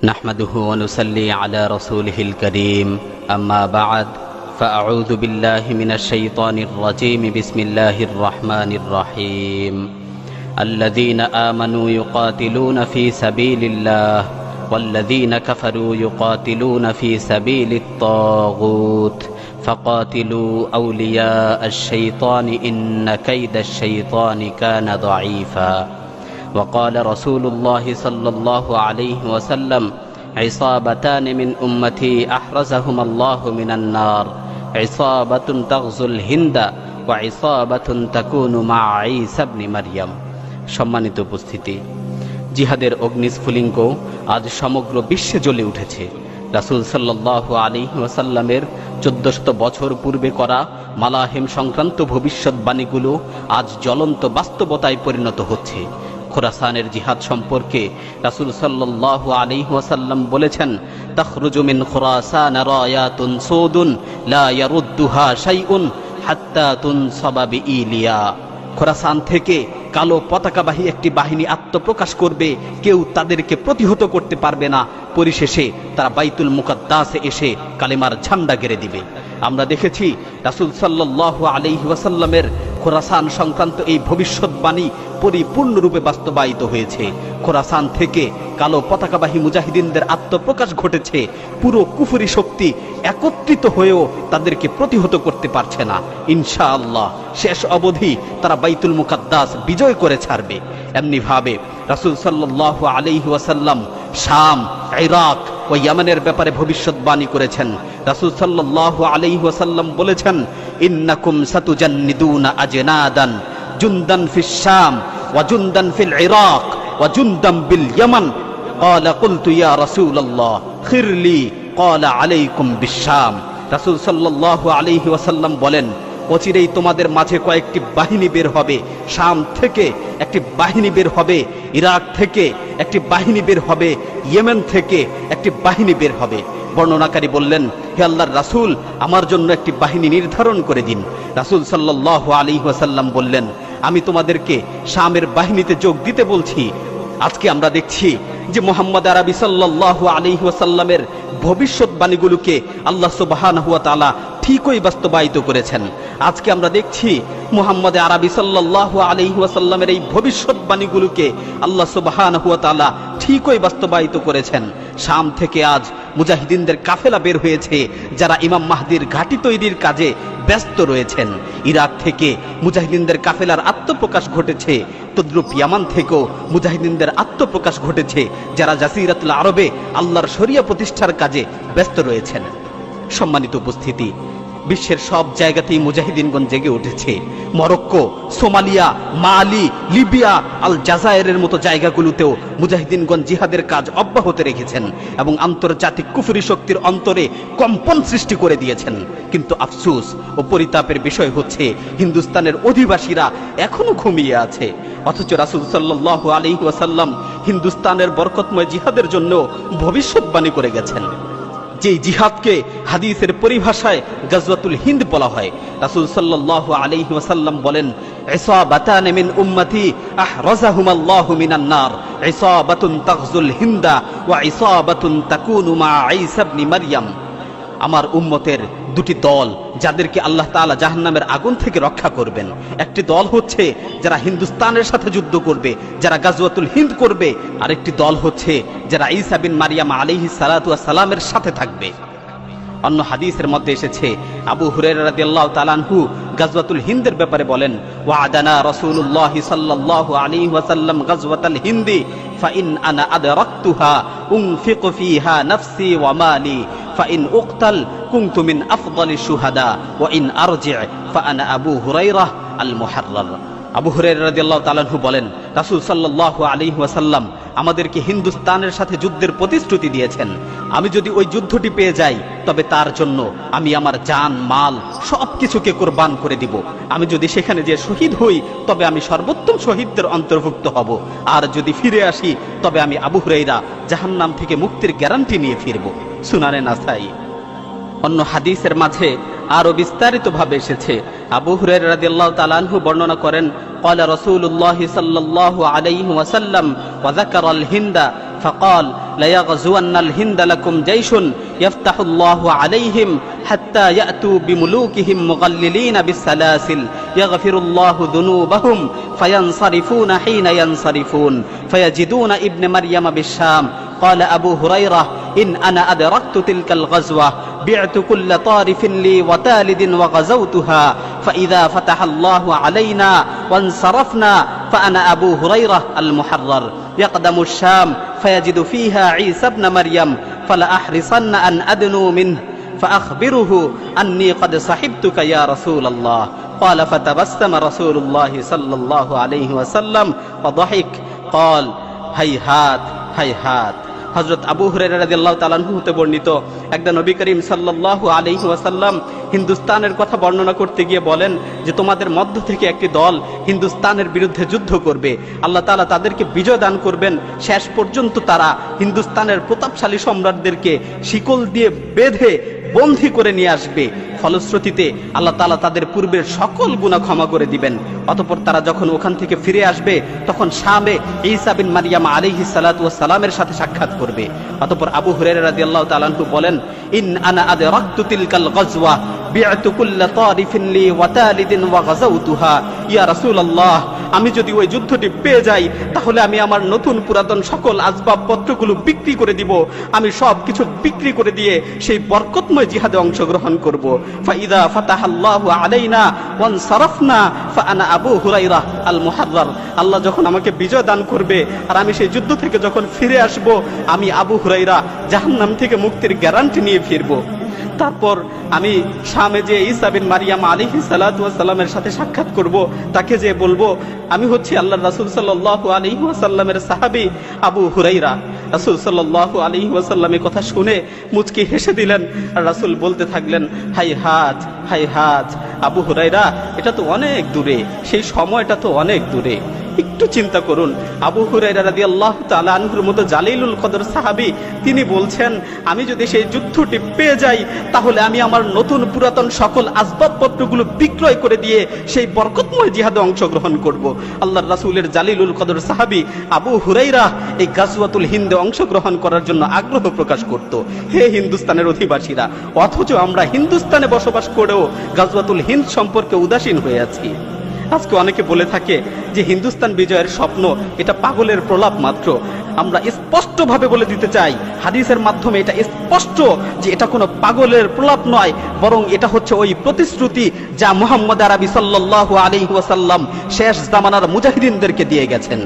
نحمده ونصلي على رسوله الكريم أما بعد فأعوذ بالله من الشيطان الرجيم بسم الله الرحمن الرحيم الذين آمنوا يقاتلون في سبيل الله والذين كفروا يقاتلون في سبيل الطاغوت فقاتلوا أولياء الشيطان إن كيد الشيطان كان ضعيفا وقال رسول الله صلى الله عليه وسلم عصابتان من أمتي أحرزهما الله من النار عصابة تغزو الهند وعصابة تكون مع عيسى ابن مريم সম্মানিত উপস্থিতি, জিহাদের অগ্নিস্ফুলিঙ্গ আজ সমগ্র বিশ্বে জ্বলে উঠেছে। রাসূল সাল্লাল্লাহু আলাইহি ওয়াসাল্লামের 1400 বছর পূর্বে করা মালাহেম সংক্রান্ত ভবিষ্যৎবাণীগুলো আজ জ্বলন্ত বাস্তবতায় পরিণত হচ্ছে। খোরাসানের জিহাদ সম্পর্কে রাসূল সাল্লাল্লাহু আলাইহি ওয়াসাল্লাম বলেছেন, তাখরুজু মিন খোরাসান রায়াতুন সুদুন লা ইয়ারুদ্দুহা শাইউন হাত্তা তুনসাবা বিইলিয়া। খোরাসান থেকে কালো পতাকাবাহী একটি বাহিনী আত্মপ্রকাশ করবে, কেউ তাদেরকে প্রতিহত করতে পারবে না। পরিশেষে তারা বাইতুল মুকাদ্দাসে এসে কালেমার ঝান্ডা গেড়ে দিবে। আমরা দেখেছি রাসূল সাল্লাল্লাহু আলাইহি ওয়াসাল্লামের খোরাসান সংক্রান্ত এই ভবিষ্যৎবাণী পরিপূর্ণরূপে বাস্তবায়িত হয়েছে। খোরাসান থেকে কালো পতাকাবাহী মুজাহিদিনদের আত্মপ্রকাশ ঘটেছে। পুরো কুফরি শক্তি একত্রিত হয়েও তাদেরকে প্রতিহত করতে পারছে না। ইনশাআল্লাহ শেষ অবধি তারা বাইতুল মুকাদ্দাস বিজয় করে ছাড়বে। এমনি ভাবে রাসূল সাল্লাল্লাহু আলাইহি ওয়াসাল্লাম শাম, ইরাক ও ইয়েমেনের ব্যাপারে ভবিষ্যৎবাণী করেছেন। রাসূল সাল্লাল্লাহু আলাইহি ওয়াসাল্লাম বলেছেন, ইন্নাকুম সাতুজান্নিদুনা আজনাদান জুনদান ফিশ শাম ওয়া জুনদান ফিল ইরাক ওয়া জুনদান বিল ইয়ামান। ক্বালা কুলতু ইয়া রাসূলুল্লাহ খিরলি ক্বালা আলাইকুম বিশ শাম। রাসূল সাল্লাল্লাহু আলাইহি ওয়াসাল্লাম বলেন, অচিরেই তোমাদের মাঝে কয়েকটি বাহিনী বের হবে। শাম থেকে একটি বাহিনী বের হবে, ইরাক থেকে একটি বাহিনী বের হবে, ইয়েমেন থেকে একটি বাহিনী বের হবে। বর্ণনাকারী বললেন, হে আল্লাহর রাসূল, আমার জন্য একটি বাহিনী নির্ধারণ করে দিন। রাসূল সাল্লাল্লাহু আলাইহি ওয়াসাল্লাম বললেন, আমি তোমাদেরকে শামের বাহিনীতে যোগ দিতে বলছি। আজকে আমরা দেখছি যে মুহাম্মদ আরবি সাল্লাল্লাহু আলাইহি ওয়াসাল্লামের ভবিষ্যৎবাণীগুলোকে আল্লাহ সুবহানাহু ওয়া তাআলা ঠিকই বাস্তবায়িত করেছেন। আজকে আমরা দেখছি মুহাম্মদ আরবি সাল্লাল্লাহু আলাইহি ওয়াসাল্লামের এই ভবিষ্যৎবাণীগুলোকে আল্লাহ সুবহানাহু ওয়া তাআলা ঠিকই বাস্তবায়িত করেছেন। শাম থেকে আজ মুজাহিদিনদের কাফেলা বের হয়েছে, যারা ইমাম মাহদির ঘাঁটি তৈরির কাজে ব্যস্ত রয়েছেন। ইরাক থেকে মুজাহিদিনদের কাফেলার আত্মপ্রকাশ ঘটেছে। তদ্রুপ ইয়ামান থেকেও মুজাহিদিনদের আত্মপ্রকাশ ঘটেছে, যারা জাসিরাতুল আরবে আল্লাহর শরিয়া প্রতিষ্ঠার কাজে ব্যস্ত রয়েছেন। সম্মানিত উপস্থিতি, বিশ্বের সব জায়গাতেই মুজাহিদিনগণ জেগে উঠেছে। মরক্কো, সোমালিয়া, মালি, লিবিয়া, আল জাজায়েরের মতো জায়গাগুলোতেও মুজাহিদিনগণ জিহাদের কাজ অব্যাহত রেখেছেন এবং আন্তর্জাতিক কুফরি শক্তির অন্তরে কম্পন সৃষ্টি করে দিয়েছেন। কিন্তু আফসোস ও পরিতাপের বিষয় হচ্ছে, হিন্দুস্তানের অধিবাসীরা এখনো ঘুমিয়ে আছে। অথচ রাসূল সাল্লাল্লাহু আলাইহি ওয়াসাল্লাম হিন্দুস্তানের বরকতময় জিহাদের জন্য ভবিষ্যৎবাণী করে গেছেন। যেই জিহাদকে হাদিসের পরিভাষায় গাজওয়াতুল হিন্দ বলা হয়। রাসূল সাল্লাল্লাহু আলাইহি ওয়াসাল্লাম বলেন, ইসাবাতান মিন উম্মতি আহরাজাহুমাল্লাহু মিনান নার ইসাবাতুন তাগজুল হিন্দা ওয়া ইসাবাতুন তাকুনু মা ঈসা ইবনে মারইয়াম। আমার উম্মতের দুটি দল, যাদেরকে আল্লাহ তাআলা জাহান্নামের আগুন থেকে রক্ষা করবেন। একটি দল হচ্ছে যারা হিন্দুস্তানের সাথে যুদ্ধ করবে, যারা গাজওয়াতুল হিন্দ করবে। আরেকটি দল হচ্ছে যারা ঈসা বিন মারইয়াম আলাইহিস সালাতু ওয়াস সালামের সাথে থাকবে। অন্য হাদিসের মধ্যে এসেছে, আবু হুরায়রা রাদিয়াল্লাহু তাআলা আনহু গাজওয়াতুল হিন্দের ব্যাপারে বলেন, ওয়াদানা রাসূলুল্লাহ সাল্লাল্লাহু আলাইহি ওয়াসাল্লাম গাজওয়াতুল হিন্দি ফাইন আনা আদরাকতুহা উনফিকু ফিহা নাফসি ওয়া মালি ফাইন উকতাল কুনতু মিন আফদালিশ শুহাদা ওয়া ইন আরজি ফাআনা আবু হুরায়রা আল মুহাররার। আবু হুরায়রা রাদিয়াল্লাহু তাআলা আনহু বলেন, রাসূল সাল্লাল্লাহু আলাইহি ওয়াসাল্লাম আমাদেরকে হিন্দুস্তানের সাথে যুদ্ধের প্রতিশ্রুতি দিয়েছেন। আমি যদি ওই যুদ্ধটি পেয়ে যাই, তবে তার জন্য আমি আমার জান মাল সবকিছুকে কোরবান করে দিব। আমি যদি সেখানে যে শহীদ হই, তবে আমি সর্বোত্তম শহীদদের অন্তর্ভুক্ত হব। আর যদি ফিরে আসি, তবে আমি আবু হুরায়রা জাহান্নাম থেকে মুক্তির গ্যারান্টি নিয়ে ফিরব। সুনানে নাসাই। অন্য হাদিসের মাঝে আরো বিস্তারিতভাবে এসেছে। আবু হুরায়রা রাদিয়াল্লাহু তাআলা আনহু বর্ণনা করেন, قال رسول الله صلى الله عليه وسلم وذكر الهند فقال ليغزون الهند لكم جيش يفتح الله عليهم حتى يأتوا بملوكهم مغللين بالسلاسل يغفر الله ذنوبهم فينصرفون حين ينصرفون فيجدون ابن مريم بالشام. قال أبو هريرة إن أنا أدركت تلك الغزوة بعت كل طارف لي وتالد وغزوتها فإذا فتح الله علينا وانصرفنا فأنا أبو هريرة المحرر يقدم الشام فيجد فيها عيسى ابن مريم فلأحرصن أن أدنو منه فأخبره أني قد صحبتك يا رسول الله. قال فتبسم رسول الله صلى الله عليه وسلم وضحك. قال هيهات هيهات. হযরত আবু হুরায়রা রাদিয়াল্লাহু তাআলা আনহু হতে বর্ণিত, একদা নবী করিম সাল্লাল্লাহু আলাইহি ওয়াসাল্লাম হিন্দুস্তানের কথা বর্ণনা করতে গিয়ে বলেন যে তোমাদের মধ্য থেকে একটি দল হিন্দুস্তানের বিরুদ্ধে যুদ্ধ করবে, আল্লাহ তাআলা তাদেরকে বিজয় দান করবেন, শেষ পর্যন্ত তারা হিন্দুস্তানের প্রতাপশালী সম্রাটদেরকে শিকল দিয়ে বেঁধে বন্দী করে নিয়ে আসবে। ফলশ্রুতিতে আল্লাহ তাআলা তাদের পূর্বের সকল গুনাহ ক্ষমা করে দিবেন। অতঃপর তারা যখন ওখান থেকে ফিরে আসবে তখন শামে ঈসা বিন মারইয়াম আলাইহিস সালাতু ওয়াস সালামের সাথে সাক্ষাৎ করবে। অতঃপর আবু হুরায়রা রাদিয়াল্লাহু তাআলা আনহু বলেন ইন আনা আদরাকতু তিলকাল গাজওয়া বি'তু কুল্লা তারিফিন লি ওয়া তালিদিন ওয়া গাযাউতুহা ইয়া রাসূলুল্লাহ, আমি যদি ওই যুদ্ধটি পেয়ে যাই তাহলে আমি আমার নতুন পুরাতন সকল আসবাবপত্রগুলো বিক্রি করে দিব, আমি সব কিছু বিক্রি করে দিয়ে সেই বরকতময় জিহাদে অংশগ্রহণ করব। ফাইদা ফাতাহাল্লাহু আলাইনা ওয়ানসারাফনা ফাআনা আবু হুরায়রা আল মুহাররার, আল্লাহ যখন আমাকে বিজয় দান করবে আর আমি সেই যুদ্ধ থেকে যখন ফিরে আসব, আমি আবু হুরায়রা জাহান্নাম থেকে মুক্তির গ্যারান্টি নিয়ে ফিরব। তারপর আমি শামে যে ঈসা বিন মারইয়াম আলাইহিস সালাতু ওয়াস সালামের সাথে সাক্ষাৎ করব, তাকে যে বলবো আমি হচ্ছি আল্লাহর রাসূল সাল্লাল্লাহু আলাইহি ওয়াসাল্লামের সাহাবী আবু হুরায়রা। রাসূল সাল্লাল্লাহু আলাইহি ওয়াসাল্লামের কথা শুনে মুচকি হেসে দিলেন আর রাসূল বলতে থাকলেন হাইহাত হাইহাত আবু হুরায়রা, এটা তো অনেক দূরে, সেই সময়টা তো অনেক দূরে। একটু চিন্তা করুন, আবু হুরায়রা রাদিয়াল্লাহু তাআলা আনহুর মতো জালিলুল কদর সাহাবী, তিনি বলছেন আমি যদি সেই যুদ্ধটি পেয়ে যাই তাহলে আমি আমার নতুন পুরাতন সকল আসবাবপত্রগুলো বিক্রয় করে দিয়ে সেই বরকতময় জিহাদে অংশগ্রহণ করব। আল্লাহর রাসূলের জালিলুল কদর সাহাবী আবু হুরায়রা এই গাজওয়াতুল হিন্দে অংশগ্রহণ করার জন্য আগ্রহ প্রকাশ করত। হে হিন্দুস্তানের অধিবাসীরা, অথচ আমরা হিন্দুস্তানে বসবাস করেও গাজওয়াতুল হিন্দ সম্পর্কে উদাসীন হয়ে আছি। আজকে অনেকে বলে থাকে যে হিন্দুস্তান বিজয়ের স্বপ্ন এটা পাগলের প্রলাপ মাত্র। আমরা স্পষ্টভাবে বলে দিতে চাই, হাদিসের মাধ্যমে এটা স্পষ্ট যে এটা কোনো পাগলের প্রলাপ নয়, বরং এটা হচ্ছে ওই প্রতিশ্রুতি যা মুহাম্মদ আরবি সাল্লাল্লাহু আলাইহি ওয়াসাল্লাম শেষ জামানার মুজাহিদিনদেরকে দিয়ে গেছেন।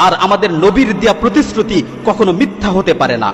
আর আমাদের নবীর দেয়া প্রতিশ্রুতি কখনো মিথ্যা হতে পারে না।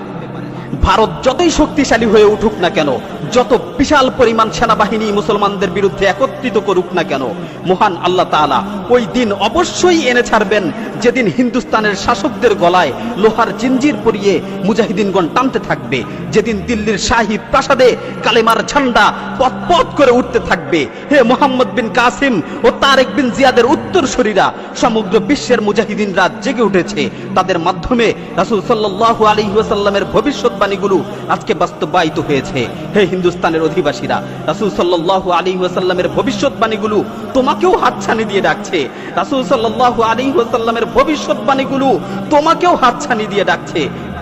ভারত যতই শক্তিশালী হয়ে উঠুক না কেন, যত বিশাল পরিমাণ সেনাবাহিনী মুসলমানদের বিরুদ্ধে একত্রিত করুক না কেন, মহান আল্লাহ তাআলা ওই দিন অবশ্যই এনে ছাড়বেন যেদিন হিন্দুস্তানের শাসকদের গলায় লোহার জিঞ্জির পরিয়ে মুজাহিদিনগণ টানতে থাকবে, যেদিন দিল্লির শাহী প্রাসাদে কালেমার ঝান্ডা পথ পথ করে উঠতে থাকবে। হে মুহাম্মদ বিন কাসিম ও তারেক বিন জিয়াদের উত্তরসূরিরা, সমগ্র বিশ্বের মুজাহিদিনরা জেগে উঠেছে, তাদের মাধ্যমে রাসূল সাল্লাল্লাহু আলাইহি ওয়াসাল্লামের ভবিষ্যৎবাণীগুলো আজকে বাস্তবায়িত হয়েছে। হে হিন্দুস্তানের অধিবাসীরা, রাসূল সাল্লাল্লাহু আলাইহি ওয়াসাল্লামের ভবিষ্যৎবাণীগুলো তোমাকেও হাতছানি দিয়ে ডাকছে। রাসূল সাল্লাল্লাহু আলাইহি ওয়াসাল্লামের ভবিষ্যৎবাণীগুলো তোমাকেও হাতছানি দিয়ে ডাকছে।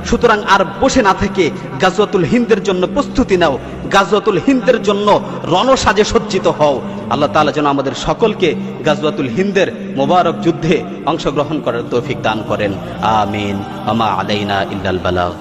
সুতরাং আর বসে না থেকে গাজওয়াতুল হিন্দের জন্য প্রস্তুতি নাও, গাজওয়াতুল হিন্দের জন্য রণসাজে সজ্জিত হও। আল্লাহ তাআলা যেন আমাদের সকলকে গাজওয়াতুল হিন্দের মোবারক যুদ্ধে অংশগ্রহণ করার তৌফিক দান করেন। আমিন। ওয়া মা আলাইনা ইল্লাল বালাগ।